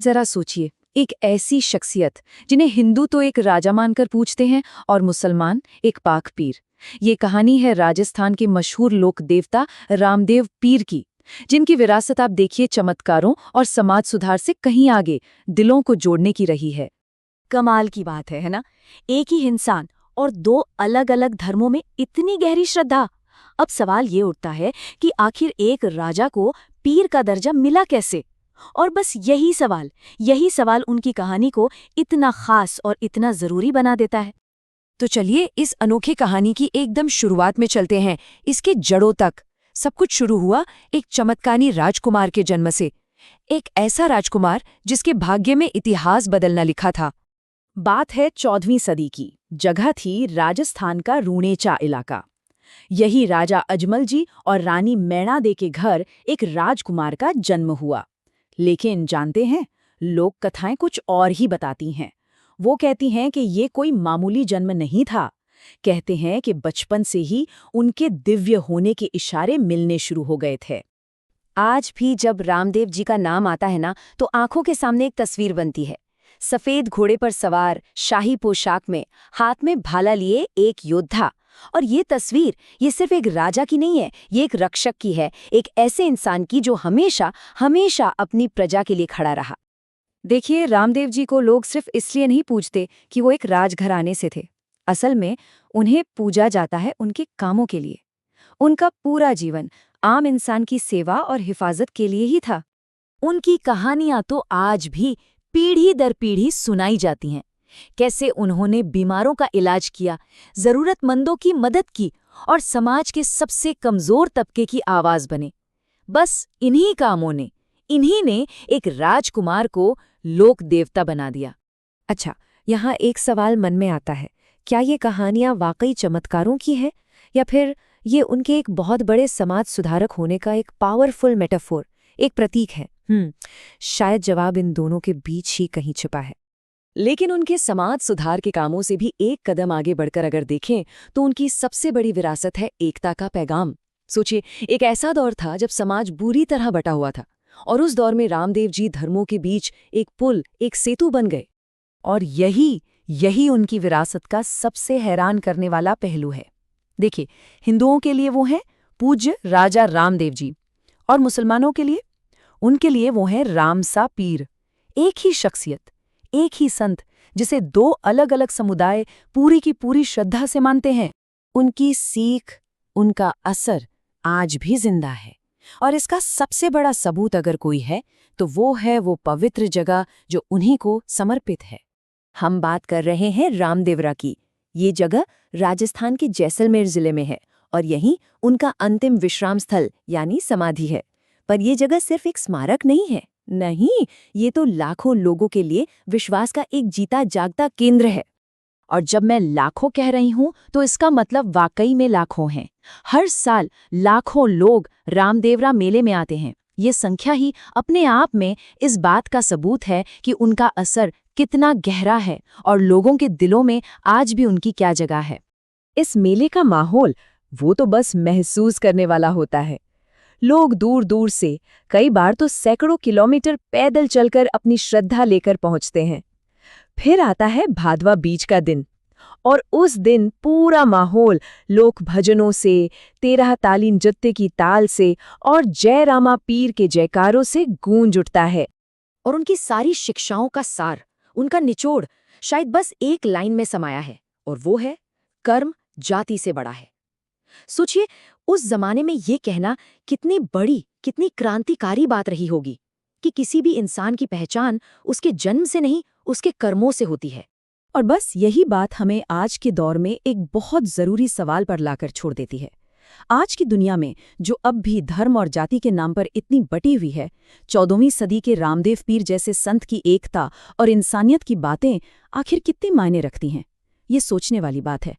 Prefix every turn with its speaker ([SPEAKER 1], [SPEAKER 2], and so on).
[SPEAKER 1] जरा सोचिए, एक ऐसी शख्सियत जिन्हें हिंदू तो एक राजा मानकर पूजते हैं और मुसलमान एक पाक पीर। ये कहानी है राजस्थान के मशहूर लोक देवता रामदेव पीर की, जिनकी विरासत आप देखिए चमत्कारों और समाज सुधार से कहीं आगे दिलों को जोड़ने की रही है।
[SPEAKER 2] कमाल की बात है ना? एक ही इंसान और दो अलग अलग धर्मों में इतनी गहरी श्रद्धा। अब सवाल ये उठता है कि आखिर एक राजा को पीर का दर्जा मिला कैसे? और बस यही सवाल उनकी कहानी को इतना खास और इतना जरूरी बना देता है।
[SPEAKER 1] तो चलिए इस अनोखी कहानी की एकदम शुरुआत में चलते हैं, इसके जड़ों तक। सब कुछ शुरू हुआ एक चमत्कारी राजकुमार के जन्म से। एक ऐसा राजकुमार जिसके भाग्य में इतिहास बदलना लिखा था। बात है 14वीं सदी की। जगह थी राजस्थान का रूणेचा इलाका। यही राजा अजमल जी और रानी मैणा दे के घर एक राजकुमार का जन्म हुआ। लेकिन जानते हैं, लोक कथाएं कुछ और ही बताती हैं। वो कहती हैं कि ये कोई मामूली जन्म नहीं था। कहते हैं कि बचपन से ही उनके दिव्य होने के इशारे मिलने शुरू हो गए थे। आज भी जब रामदेव जी का नाम आता है ना, तो आंखों के सामने एक तस्वीर बनती है। सफेद घोड़े पर सवार, शाही पोशाक में, हाथ में भाला लिए एक योद्धा। और ये तस्वीर, ये सिर्फ एक राजा की नहीं है, ये एक रक्षक की है, एक ऐसे इंसान की जो हमेशा हमेशा अपनी प्रजा के लिए खड़ा रहा। देखिए, रामदेव जी को लोग सिर्फ इसलिए नहीं पूजते कि वो एक राजघराने से थे। असल में उन्हें पूजा जाता है उनके कामों के लिए। उनका पूरा जीवन आम इंसान की सेवा और हिफाजत के लिए ही था।
[SPEAKER 2] उनकी कहानियां तो आज भी पीढ़ी दर पीढ़ी सुनाई जाती हैं। कैसे उन्होंने बीमारों का इलाज किया, जरूरतमंदों की मदद की और समाज के सबसे कमजोर तबके की आवाज बने। बस इन्हीं कामों ने, इन्हीं ने एक राजकुमार को लोक देवता बना दिया।
[SPEAKER 1] अच्छा, यहाँ एक सवाल मन में आता है, क्या ये कहानियाँ वाकई चमत्कारों की है या फिर ये उनके एक बहुत बड़े समाज सुधारक होने का एक पावरफुल मेटाफोर, एक प्रतीक है? शायद जवाब इन दोनों के बीच ही कहीं छिपा है। लेकिन उनके समाज सुधार के कामों से भी एक कदम आगे बढ़कर अगर देखें तो उनकी सबसे बड़ी विरासत है एकता का पैगाम। सोचिए, एक ऐसा दौर था जब समाज बुरी तरह बटा हुआ था, और उस दौर में रामदेव जी धर्मों के बीच एक पुल, एक सेतु बन गए। और यही उनकी विरासत का सबसे हैरान करने वाला पहलू है। देखिए, हिंदुओं के लिए वो हैं पूज्य राजा रामदेव जी, और मुसलमानों के लिए उनके लिए वो हैं रामसा पीर। एक ही शख्सियत, एक ही संत, जिसे दो अलग अलग समुदाय पूरी की पूरी श्रद्धा से मानते हैं। उनकी सीख, उनका असर आज भी जिंदा है। और इसका सबसे बड़ा सबूत अगर कोई है तो वो है वो पवित्र जगह जो उन्हीं को समर्पित है। हम बात कर रहे हैं रामदेवरा की। ये जगह राजस्थान के जैसलमेर जिले में है और यहीं उनका अंतिम विश्राम स्थल यानी समाधि है। पर यह जगह सिर्फ एक स्मारक नहीं है, नहीं, ये तो लाखों लोगों के लिए विश्वास का एक जीता जागता केंद्र है। और जब मैं लाखों कह रही हूं तो इसका मतलब वाकई में लाखों हैं। हर साल लाखों लोग रामदेवरा मेले में आते हैं। ये संख्या ही अपने आप में इस बात का सबूत है कि उनका असर कितना गहरा है और लोगों के दिलों में आज भी उनकी क्या जगह है। इस मेले का माहौल वो तो बस महसूस करने वाला होता है। लोग दूर दूर से, कई बार तो सैकड़ों किलोमीटर पैदल चलकर अपनी श्रद्धा लेकर पहुंचते हैं। फिर आता है भादवा बीज का दिन, और उस दिन पूरा माहौल लोक भजनों से, 13 ताली नृत्य की ताल से और जय रामा पीर के जयकारों से गूंज उठता है। और उनकी सारी शिक्षाओं का सार, उनका निचोड़ शायद बस एक लाइन में समाया है, और वो है कर्म जाति से बड़ा है। सोचिए, उस जमाने में ये कहना कितनी बड़ी, कितनी क्रांतिकारी बात रही होगी कि किसी भी इंसान की पहचान उसके जन्म से नहीं, उसके कर्मों से होती है। और बस यही बात हमें आज के दौर में एक बहुत जरूरी सवाल पर लाकर छोड़ देती है। आज की दुनिया में जो अब भी धर्म और जाति के नाम पर इतनी बटी हुई है, 14वीं सदी के रामदेव पीर जैसे संत की एकता और इंसानियत की बातें आखिर कितनी मायने रखती हैं? ये सोचने वाली बात है।